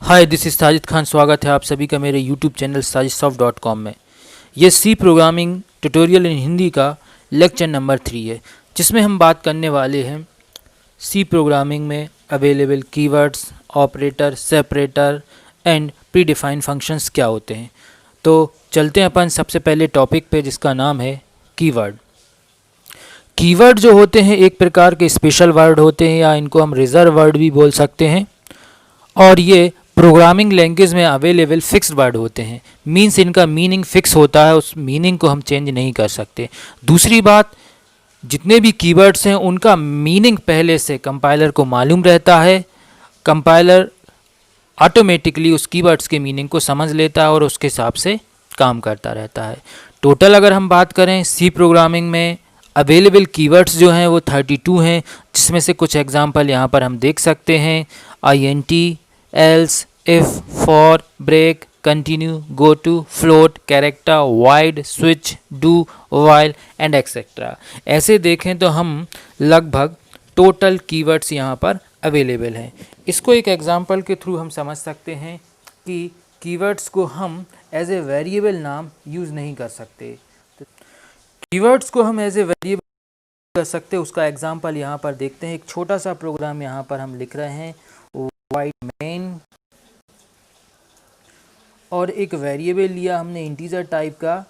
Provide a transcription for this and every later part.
Hi, this is Sajid Khan. स्वागत है आप सभी का मेरे यूट्यूब चैनल sajidsoft.com में। ये C programming tutorial in Hindi का लेक्चर नंबर 3 है, जिसमें हम बात करने वाले हैं सी प्रोग्रामिंग में available keywords, operator, separator and predefined functions क्या होते हैं। तो चलते हैं अपन सबसे पहले टॉपिक पे, जिसका नाम है कीवर्ड। कीवर्ड जो होते हैं एक प्रकार के स्पेशल वर्ड होते हैं, या इनको हम रिजर्व वर्ड भी बोल सकते हैं, और ये प्रोग्रामिंग लैंग्वेज में अवेलेबल फिक्स्ड वर्ड होते हैं। मीन्स इनका मीनिंग फिक्स होता है, उस मीनिंग को हम चेंज नहीं कर सकते। दूसरी बात, जितने भी कीवर्ड्स हैं उनका मीनिंग पहले से कंपाइलर को मालूम रहता है। कंपाइलर ऑटोमेटिकली उस कीवर्ड्स के मीनिंग को समझ लेता है और उसके हिसाब से काम करता रहता है। टोटल अगर हम बात करें सी प्रोग्रामिंग में अवेलेबल कीवर्ड्स जो हैं वो 32 हैं, जिसमें से कुछ एग्जांपल यहाँ पर हम देख सकते हैं। INT, else, if, for, break, continue, go to, float, character, void, switch, do, while and etc. ऐसे देखें तो हम लगभग टोटल कीवर्ड्स यहाँ पर अवेलेबल हैं। इसको एक एग्जांपल के थ्रू हम समझ सकते हैं कि कीवर्ड्स को हम एज ए वेरिएबल नाम यूज़ नहीं कर सकते। कीवर्ड्स को हम एज ए वेरिएबल कर सकते हैं, उसका एग्जांपल यहाँ पर देखते हैं। एक छोटा सा प्रोग्राम यहाँ पर हम लिख रहे हैं, वाइड मेन, और एक वेरिएबल लिया हमने इंटीजर टाइप का,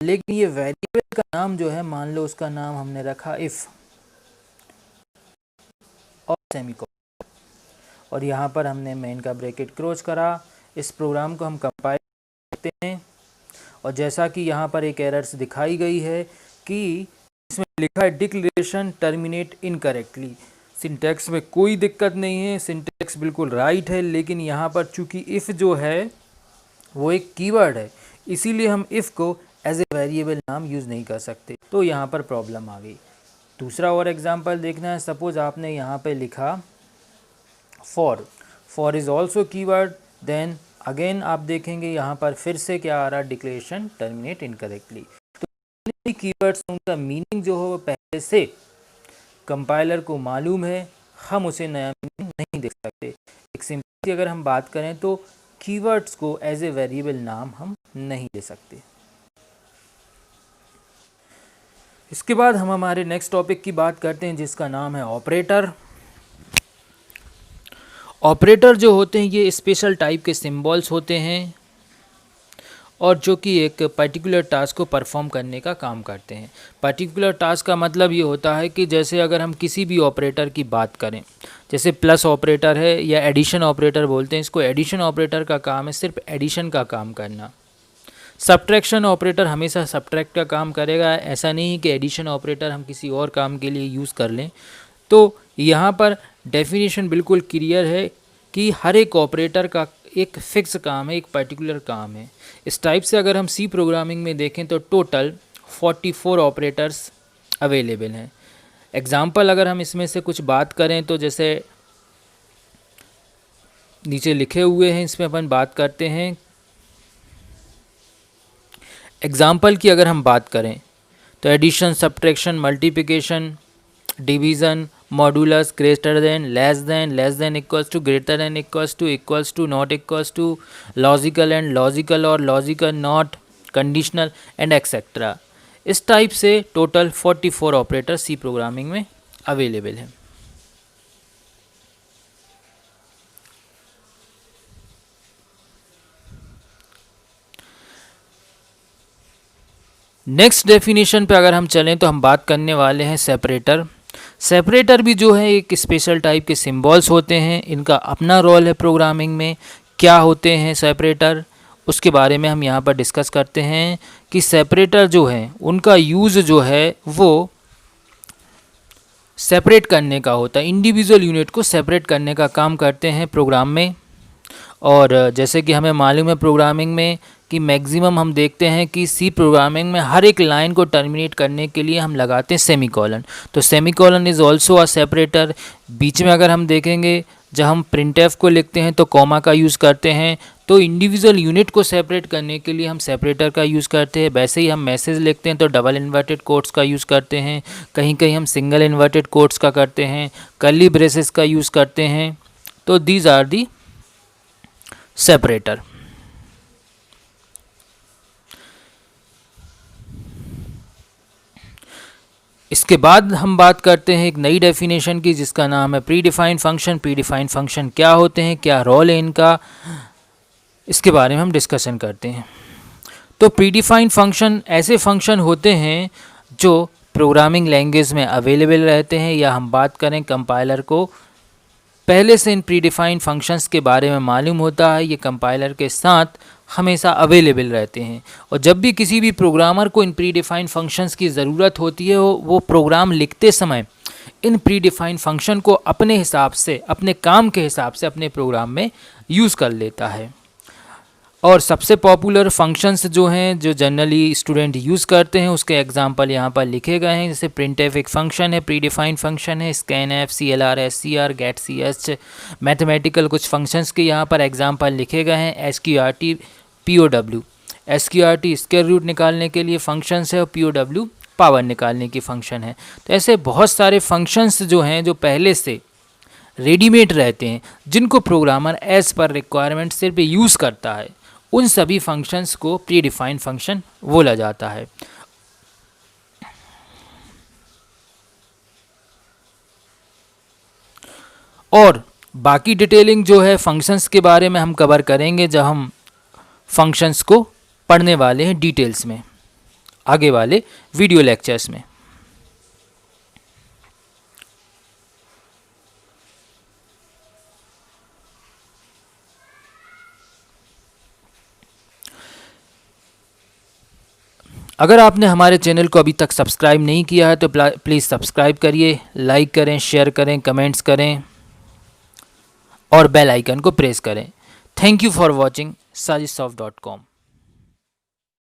लेकिन ये वेरिएबल का नाम जो है, मान लो उसका नाम हमने रखा इफ और सेमीकोलन, और यहाँ पर हमने मेन का ब्रैकेट क्लोज करा। इस प्रोग्राम को हम कंपाइल करते हैं, और जैसा कि यहाँ पर एक एरर्स दिखाई गई है कि इसमें लिखा है डिक्लेरेशन टर्मिनेट इनकरेक्टली। सिंटैक्स में कोई दिक्कत नहीं है, सिंटैक्स बिल्कुल राइट है, लेकिन यहाँ पर चूंकि इफ़ जो है वो एक कीवर्ड है, इसीलिए हम इफ़ को एज ए वेरिएबल नाम यूज़ नहीं कर सकते, तो यहाँ पर प्रॉब्लम आ गई। दूसरा और एग्जांपल देखना है। सपोज आपने यहाँ पे लिखा for is also keyword, then again आप देखेंगे यहाँ पर फिर से क्या आ रहा है, डिक्लेरेशन टर्मिनेट इनकरेक्टली। तो कीवर्ड्स उनका मीनिंग जो हो पहले से कंपाइलर को मालूम है, हम उसे नया मीनिंग नहीं दे सकते। एक सिंपल अगर हम बात करें तो कीवर्ड्स को एज ए वेरिएबल नाम हम नहीं दे सकते। इसके बाद हम हमारे नेक्स्ट टॉपिक की बात करते हैं, जिसका नाम है ऑपरेटर। ऑपरेटर जो होते हैं ये स्पेशल टाइप के सिंबल्स होते हैं, और जो कि एक पर्टिकुलर टास्क को परफॉर्म करने का काम करते हैं। पर्टिकुलर टास्क का मतलब ये होता है कि जैसे अगर हम किसी भी ऑपरेटर की बात करें, जैसे प्लस ऑपरेटर है या एडिशन ऑपरेटर बोलते हैं इसको, एडिशन ऑपरेटर का काम है सिर्फ एडिशन का काम करना। सब्ट्रैक्शन ऑपरेटर हमेशा सब्ट्रैक्ट का काम करेगा, ऐसा नहीं कि एडिशन ऑपरेटर हम किसी और काम के लिए यूज़ कर लें। तो यहाँ पर डेफिनेशन बिल्कुल क्लियर है कि हर एक ऑपरेटर का एक फिक्स काम है, एक पर्टिकुलर काम है। इस टाइप से अगर हम सी प्रोग्रामिंग में देखें तो टोटल 44 ऑपरेटर्स अवेलेबल हैं। एग्जाम्पल अगर हम इसमें से कुछ बात करें तो जैसे नीचे लिखे हुए हैं, इसमें अपन बात करते हैं। एग्जाम्पल की अगर हम बात करें तो addition, subtraction, multiplication, division, modulus, greater than, less than, equals to, greater than, equals to, not equals to, logical and logical और logical not, conditional and etcetera. इस टाइप से टोटल 44 ऑपरेटर सी प्रोग्रामिंग में available हैं। Next definition पे अगर हम चलें तो हम बात करने वाले हैं सेपरेटर। सेपरेटर भी जो है एक स्पेशल टाइप के सिंबल्स होते हैं, इनका अपना रोल है प्रोग्रामिंग में। क्या होते हैं सेपरेटर, उसके बारे में हम यहाँ पर डिस्कस करते हैं कि सेपरेटर जो है उनका यूज़ जो है वो सेपरेट करने का होता है, इंडिविजुअल यूनिट को सेपरेट करने का काम करते हैं प्रोग्राम में। और जैसे कि हमें मालूम है प्रोग्रामिंग में कि मैक्सिमम हम देखते हैं कि सी प्रोग्रामिंग में हर एक लाइन को टर्मिनेट करने के लिए हम लगाते हैं सेमीकोलन। तो semicolon is also a separator. बीच में अगर हम देखेंगे जब हम प्रिंटएफ को लिखते हैं तो कॉमा का यूज़ करते हैं। तो इंडिविजुअल यूनिट को सेपरेट करने के लिए हम सेपरेटर का यूज़ करते हैं। वैसे ही हम मैसेज लिखते हैं तो डबल इन्वर्टेड कोट्स का यूज़ करते हैं, कहीं कहीं हम सिंगल इन्वर्टेड कोट्स का करते हैं, कर्ली ब्रेसेस का यूज़ करते हैं। तो दीज आर दी सेपरेटर। इसके बाद हम बात करते हैं एक नई डेफिनेशन की जिसका नाम है predefined function. Pre defined function क्या होते हैं, क्या रोल है इनका, इसके बारे में हम डिस्कशन करते हैं। तो प्री डिफाइंड फंक्शन ऐसे फंक्शन होते हैं जो प्रोग्रामिंग लैंग्वेज में अवेलेबल रहते हैं, या हम बात करें कंपाइलर को पहले से इन प्री डिफाइंड फंक्शंस के बारे में मालूम होता है, ये कंपाइलर के साथ हमेशा अवेलेबल रहते हैं। और जब भी किसी भी प्रोग्रामर को इन प्री डिफाइंड फंक्शंस की ज़रूरत होती है, वो प्रोग्राम लिखते समय इन प्री डिफाइंड फंक्शन को अपने हिसाब से, अपने काम के हिसाब से अपने प्रोग्राम में यूज़ कर लेता है। और सबसे पॉपुलर फंक्शंस जो हैं, जो जनरली स्टूडेंट यूज़ करते हैं, उसके एग्जांपल यहाँ पर लिखे गए हैं। जैसे प्रिंटफ एक फंक्शन है, प्री डिफाइंड फंक्शन है, scanf, CLR, SCR, get CS, mathematical कुछ फंक्शंस के यहाँ पर एग्जांपल लिखे गए हैं। SQRT, POW। SQRT square root निकालने के लिए फंक्शंस है और POW पावर निकालने की फ़ंक्शन है। तो ऐसे बहुत सारे फंक्शंस जो हैं जो पहले से रेडीमेड रहते हैं, जिनको प्रोग्रामर एज़ पर रिक्वायरमेंट सिर्फ यूज़ करता है, उन सभी फंक्शंस को प्री डिफाइंड फंक्शन बोला जाता है। और बाकी डिटेलिंग जो है फंक्शंस के बारे में हम कवर करेंगे जब हम फंक्शंस को पढ़ने वाले हैं डिटेल्स में आगे वाले वीडियो लेक्चर्स में। अगर आपने हमारे चैनल को अभी तक सब्सक्राइब नहीं किया है तो प्लीज़ सब्सक्राइब करिए, लाइक करें, शेयर करें, कमेंट्स करें और बेल आइकन को प्रेस करें। Thank you for watching sajidsoft.com।